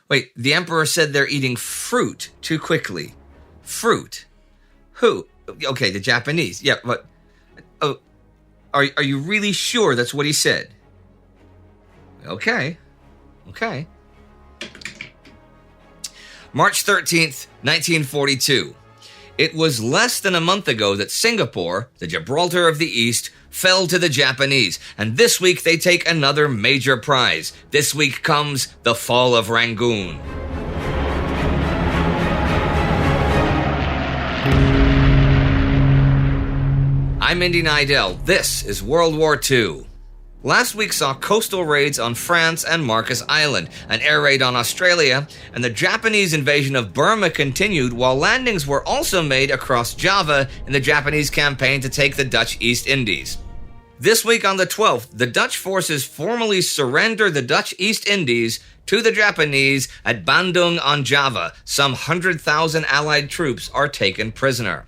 Wait, the Emperor said they're eating fruit too quickly. Fruit? Who? Okay, the Japanese. Yeah, but... Oh, are you really sure that's what he said? Okay. March 13th, 1942. It was less than a month ago that Singapore, the Gibraltar of the East, fell to the Japanese, and this week they take another major prize. This week comes the fall of Rangoon. I'm Indy Neidell. This is World War II. Last week saw coastal raids on France and Marcus Island, an air raid on Australia, and the Japanese invasion of Burma continued while landings were also made across Java in the Japanese campaign to take the Dutch East Indies. This week on the 12th, the Dutch forces formally surrender the Dutch East Indies to the Japanese at Bandung on Java. Some 100,000 Allied troops are taken prisoner.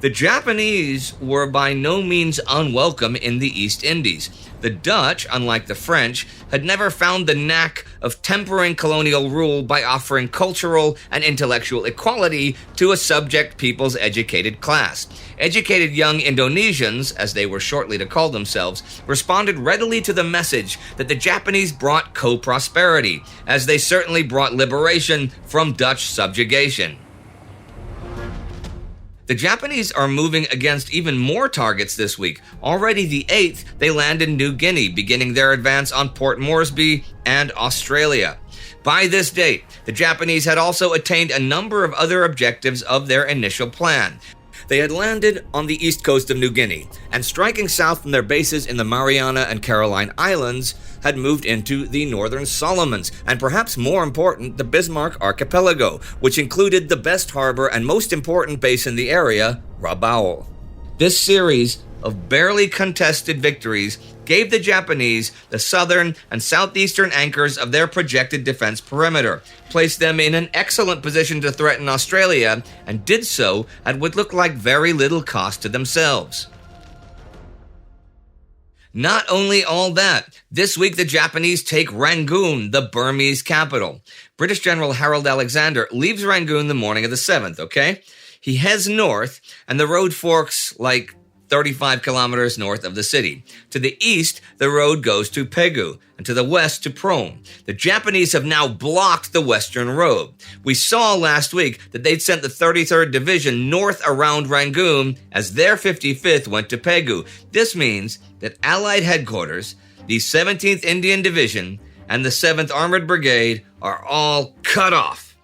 The Japanese were by no means unwelcome in the East Indies. The Dutch, unlike the French, had never found the knack of tempering colonial rule by offering cultural and intellectual equality to a subject people's educated class. Educated young Indonesians, as they were shortly to call themselves, responded readily to the message that the Japanese brought co-prosperity, as they certainly brought liberation from Dutch subjugation. The Japanese are moving against even more targets this week. Already the 8th, they land in New Guinea, beginning their advance on Port Moresby and Australia. By this date, the Japanese had also attained a number of other objectives of their initial plan. They had landed on the east coast of New Guinea, and striking south from their bases in the Mariana and Caroline Islands, had moved into the Northern Solomons, and perhaps more important, the Bismarck Archipelago, which included the best harbor and most important base in the area, Rabaul. This series of barely contested victories gave the Japanese the southern and southeastern anchors of their projected defense perimeter, placed them in an excellent position to threaten Australia, and did so at what looked like very little cost to themselves. Not only all that, this week the Japanese take Rangoon, the Burmese capital. British General Harold Alexander leaves Rangoon the morning of the 7th, okay? He heads north, and the road forks like 35 kilometers north of the city. To the east, the road goes to Pegu, and to the west to Prome. The Japanese have now blocked the western road. We saw last week that they'd sent the 33rd Division north around Rangoon as their 55th went to Pegu. This means that Allied headquarters, the 17th Indian Division, and the 7th Armored Brigade are all cut off.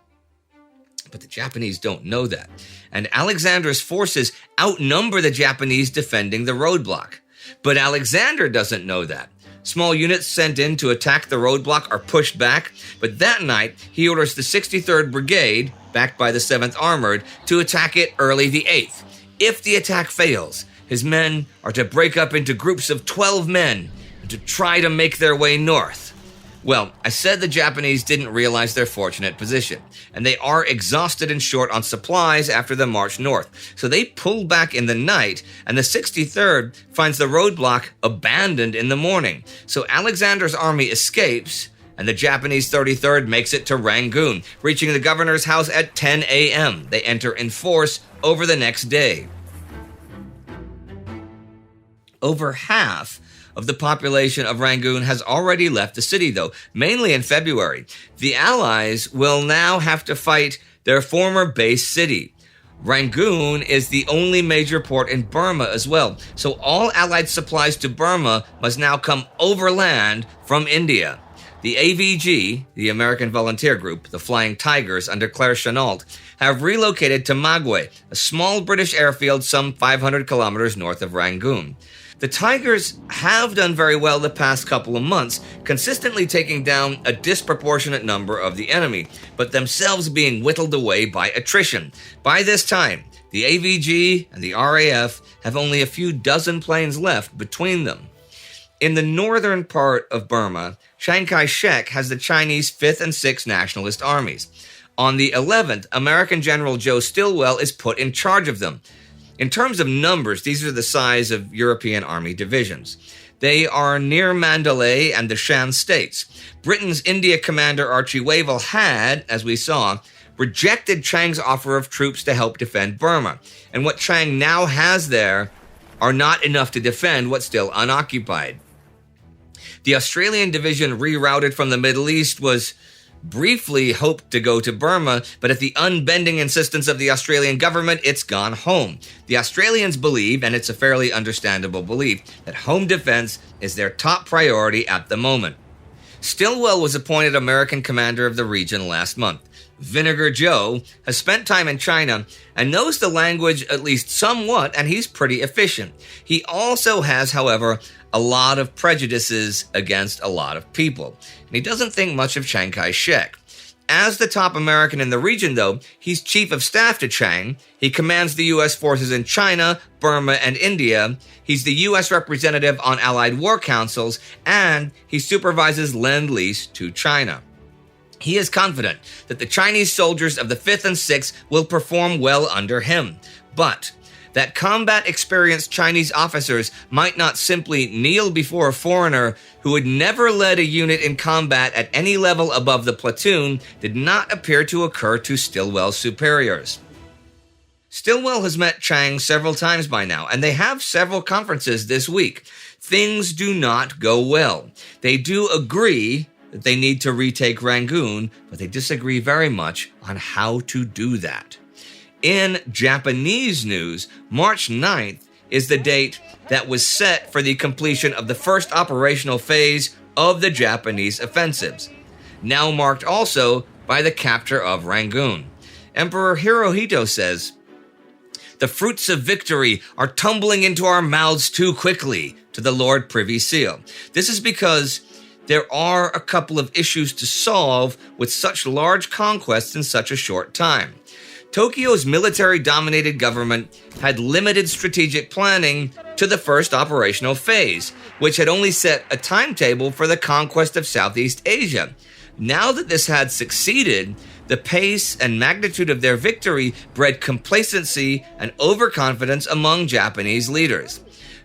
But the Japanese don't know that, and Alexander's forces outnumber the Japanese defending the roadblock. But Alexander doesn't know that. Small units sent in to attack the roadblock are pushed back, but that night he orders the 63rd Brigade, backed by the 7th Armored, to attack it early the 8th. If the attack fails, his men are to break up into groups of 12 men and to try to make their way north. Well, I said the Japanese didn't realize their fortunate position, and they are exhausted and short on supplies after the march north. So they pull back in the night, and the 63rd finds the roadblock abandoned in the morning. So Alexander's army escapes, and the Japanese 33rd makes it to Rangoon, reaching the governor's house at 10 a.m. They enter in force over the next day. Over half of the population of Rangoon has already left the city, though, mainly in February. The Allies will now have to fight their former base city. Rangoon is the only major port in Burma as well, so all Allied supplies to Burma must now come overland from India. The AVG, the American Volunteer Group, the Flying Tigers under Claire Chennault, have relocated to Magwe, a small British airfield some 500 kilometers north of Rangoon. The Tigers have done very well the past couple of months, consistently taking down a disproportionate number of the enemy, but themselves being whittled away by attrition. By this time, the AVG and the RAF have only a few dozen planes left between them. In the northern part of Burma, Chiang Kai-shek has the Chinese 5th and 6th Nationalist armies. On the 11th, American General Joe Stilwell is put in charge of them. In terms of numbers, these are the size of European army divisions. They are near Mandalay and the Shan states. Britain's India commander Archie Wavell had, as we saw, rejected Chiang's offer of troops to help defend Burma. And what Chiang now has there are not enough to defend what's still unoccupied. The Australian division rerouted from the Middle East was briefly hoped to go to Burma, but at the unbending insistence of the Australian government, it's gone home. The Australians believe, and it's a fairly understandable belief, that home defense is their top priority at the moment. Stilwell was appointed American commander of the region last month. Vinegar Joe has spent time in China and knows the language at least somewhat, and he's pretty efficient. He also has, however, a lot of prejudices against a lot of people, and he doesn't think much of Chiang Kai-shek. As the top American in the region, though, he's chief of staff to Chiang. He commands the U.S. forces in China, Burma, and India. He's the U.S. representative on Allied war councils, and he supervises Lend-Lease to China. He is confident that the Chinese soldiers of the 5th and 6th will perform well under him, but that combat-experienced Chinese officers might not simply kneel before a foreigner who had never led a unit in combat at any level above the platoon did not appear to occur to Stilwell's superiors. Stilwell has met Chiang several times by now, and they have several conferences this week. Things do not go well. They do agree that they need to retake Rangoon, but they disagree very much on how to do that. In Japanese news, March 9th is the date that was set for the completion of the first operational phase of the Japanese offensives, now marked also by the capture of Rangoon. Emperor Hirohito says, "The fruits of victory are tumbling into our mouths too quickly," to the Lord Privy Seal. This is because there are a couple of issues to solve with such large conquests in such a short time. Tokyo's military-dominated government had limited strategic planning to the first operational phase, which had only set a timetable for the conquest of Southeast Asia. Now that this had succeeded, the pace and magnitude of their victory bred complacency and overconfidence among Japanese leaders.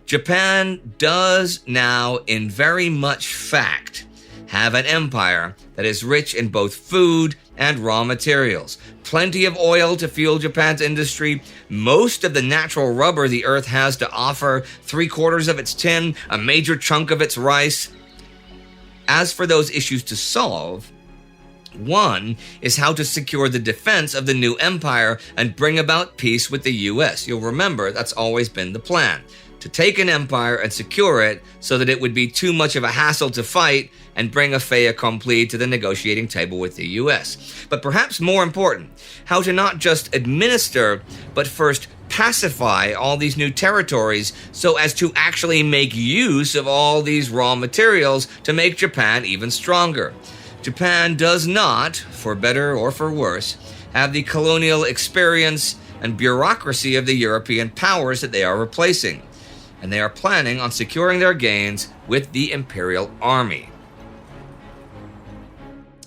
Japan does now, in very much fact, have an empire that is rich in both food and raw materials. Plenty of oil to fuel Japan's industry, most of the natural rubber the earth has to offer, 3/4 of its tin, a major chunk of its rice. As for those issues to solve, one is how to secure the defense of the new empire and bring about peace with the U.S. You'll remember that's always been the plan, to take an empire and secure it so that it would be too much of a hassle to fight and bring a fait accompli to the negotiating table with the U.S. But perhaps more important, how to not just administer, but first pacify all these new territories so as to actually make use of all these raw materials to make Japan even stronger. Japan does not, for better or for worse, have the colonial experience and bureaucracy of the European powers that they are replacing, and they are planning on securing their gains with the imperial army.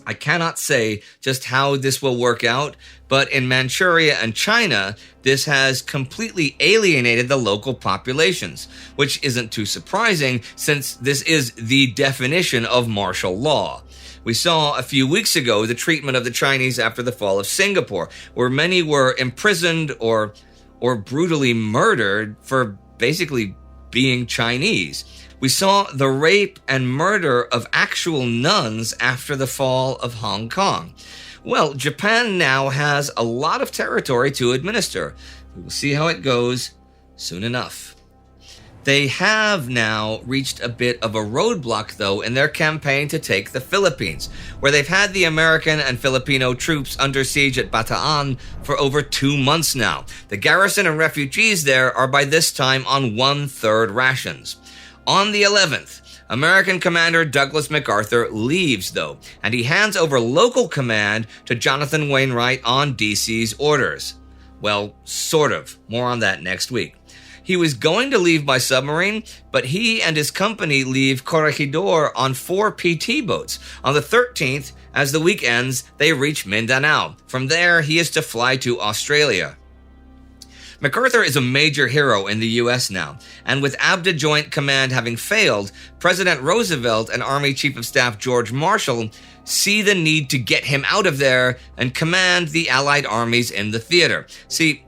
I cannot say just how this will work out, but in Manchuria and China, this has completely alienated the local populations, which isn't too surprising since this is the definition of martial law. We saw a few weeks ago the treatment of the Chinese after the fall of Singapore, where many were imprisoned or brutally murdered for basically being Chinese. We saw the rape and murder of actual nuns after the fall of Hong Kong. Well, Japan now has a lot of territory to administer. We will see how it goes soon enough. They have now reached a bit of a roadblock, though, in their campaign to take the Philippines, where they've had the American and Filipino troops under siege at Bataan for over 2 months now. The garrison and refugees there are by this time on 1/3 rations. On the 11th, American Commander Douglas MacArthur leaves, though, and he hands over local command to Jonathan Wainwright on DC's orders. Well, sort of. More on that next week. He was going to leave by submarine, but he and his company leave Corregidor on 4 PT boats. On the 13th, as the week ends, they reach Mindanao. From there, he is to fly to Australia. MacArthur is a major hero in the U.S. now, and with ABDA Joint Command having failed, President Roosevelt and Army Chief of Staff George Marshall see the need to get him out of there and command the Allied armies in the theater. See,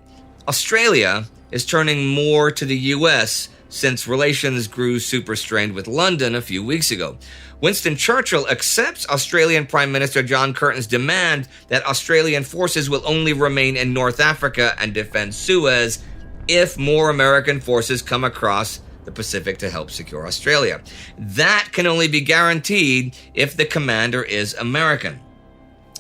Australia is turning more to the U.S. since relations grew super strained with London a few weeks ago. Winston Churchill accepts Australian Prime Minister John Curtin's demand that Australian forces will only remain in North Africa and defend Suez if more American forces come across the Pacific to help secure Australia. That can only be guaranteed if the commander is American.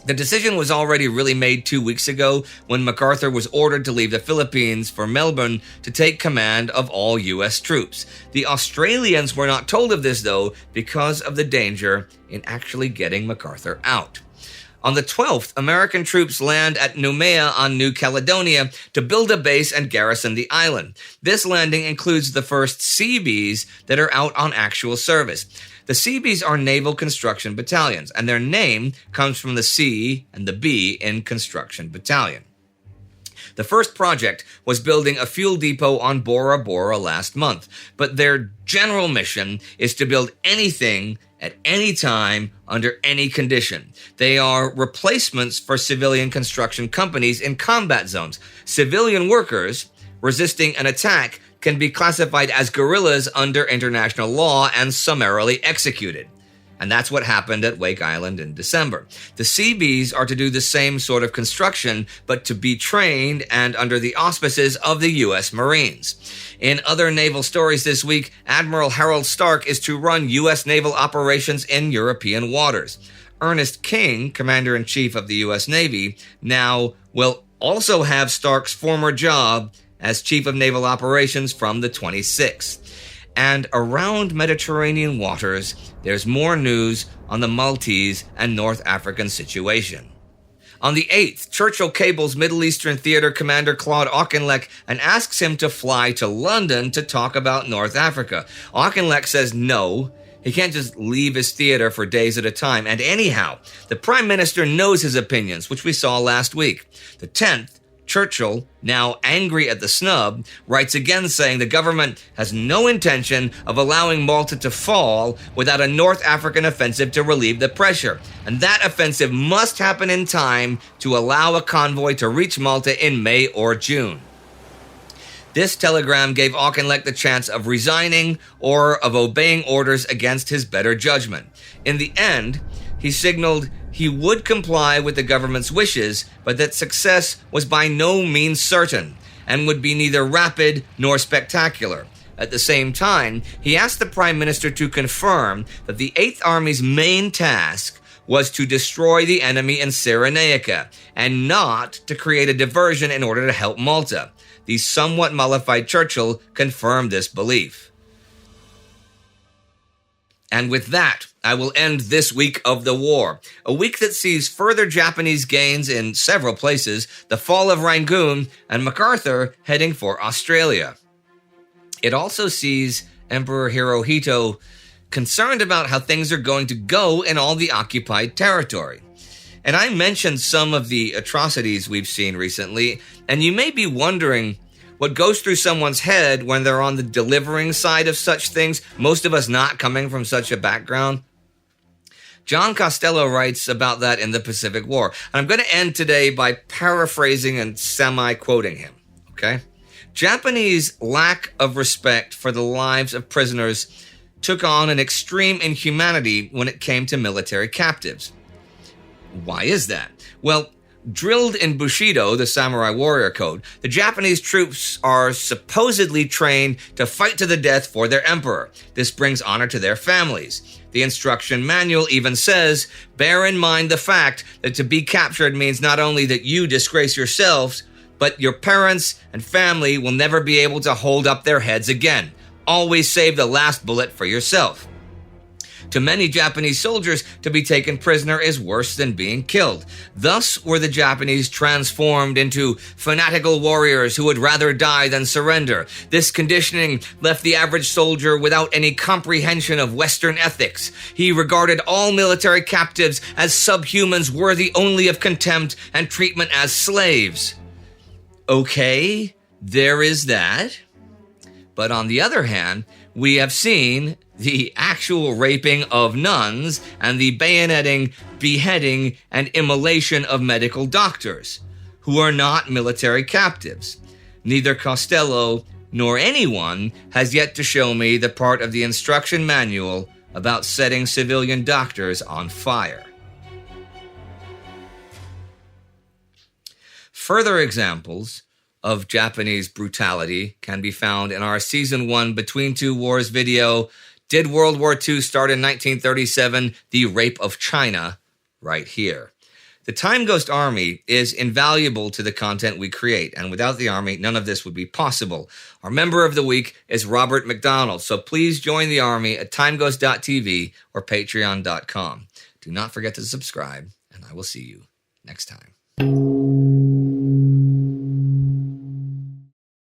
The decision was already really made 2 weeks ago when MacArthur was ordered to leave the Philippines for Melbourne to take command of all U.S. troops. The Australians were not told of this, though, because of the danger in actually getting MacArthur out. On the 12th, American troops land at Noumea on New Caledonia to build a base and garrison the island. This landing includes the first Seabees that are out on actual service. The Seabees are naval construction battalions, and their name comes from the C and the B in construction battalion. The first project was building a fuel depot on Bora Bora last month, but their general mission is to build anything at any time under any condition. They are replacements for civilian construction companies in combat zones. Civilian workers resisting an attack can be classified as guerrillas under international law and summarily executed. And that's what happened at Wake Island in December. The Seabees are to do the same sort of construction, but to be trained and under the auspices of the U.S. Marines. In other naval stories this week, Admiral Harold Stark is to run U.S. naval operations in European waters. Ernest King, Commander-in-Chief of the U.S. Navy, now will also have Stark's former job as Chief of Naval Operations from the 26th. And around Mediterranean waters, there's more news on the Maltese and North African situation. On the 8th, Churchill cables Middle Eastern Theater Commander Claude Auchinleck and asks him to fly to London to talk about North Africa. Auchinleck says no, he can't just leave his theater for days at a time. And anyhow, the Prime Minister knows his opinions, which we saw last week. The 10th, Churchill, now angry at the snub, writes again saying the government has no intention of allowing Malta to fall without a North African offensive to relieve the pressure. And that offensive must happen in time to allow a convoy to reach Malta in May or June. This telegram gave Auchinleck the chance of resigning or of obeying orders against his better judgment. In the end, he signaled he would comply with the government's wishes, but that success was by no means certain and would be neither rapid nor spectacular. At the same time, he asked the Prime Minister to confirm that the 8th Army's main task was to destroy the enemy in Cyrenaica and not to create a diversion in order to help Malta. The somewhat mollified Churchill confirmed this belief. And with that, I will end this week of the war, a week that sees further Japanese gains in several places, the fall of Rangoon, and MacArthur heading for Australia. It also sees Emperor Hirohito concerned about how things are going to go in all the occupied territory. And I mentioned some of the atrocities we've seen recently, and you may be wondering what goes through someone's head when they're on the delivering side of such things, most of us not coming from such a background. John Costello writes about that in the Pacific War. And I'm going to end today by paraphrasing and semi-quoting him, okay? Japanese lack of respect for the lives of prisoners took on an extreme inhumanity when it came to military captives. Why is that? Well, drilled in Bushido, the samurai warrior code, the Japanese troops are supposedly trained to fight to the death for their emperor. This brings honor to their families. The instruction manual even says, bear in mind the fact that to be captured means not only that you disgrace yourselves, but your parents and family will never be able to hold up their heads again. Always save the last bullet for yourself. To many Japanese soldiers, to be taken prisoner is worse than being killed. Thus were the Japanese transformed into fanatical warriors who would rather die than surrender. This conditioning left the average soldier without any comprehension of Western ethics. He regarded all military captives as subhumans worthy only of contempt and treatment as slaves. Okay, there is that. But on the other hand, we have seen the actual raping of nuns and the bayoneting, beheading, and immolation of medical doctors who are not military captives. Neither Costello nor anyone has yet to show me the part of the instruction manual about setting civilian doctors on fire. Further examples of Japanese brutality can be found in our Season 1 Between Two Wars video, Did World War II Start in 1937? The Rape of China, right here. The Time Ghost Army is invaluable to the content we create, and without the Army, none of this would be possible. Our member of the week is Robert McDonald, so please join the Army at timeghost.tv or patreon.com. Do not forget to subscribe, and I will see you next time.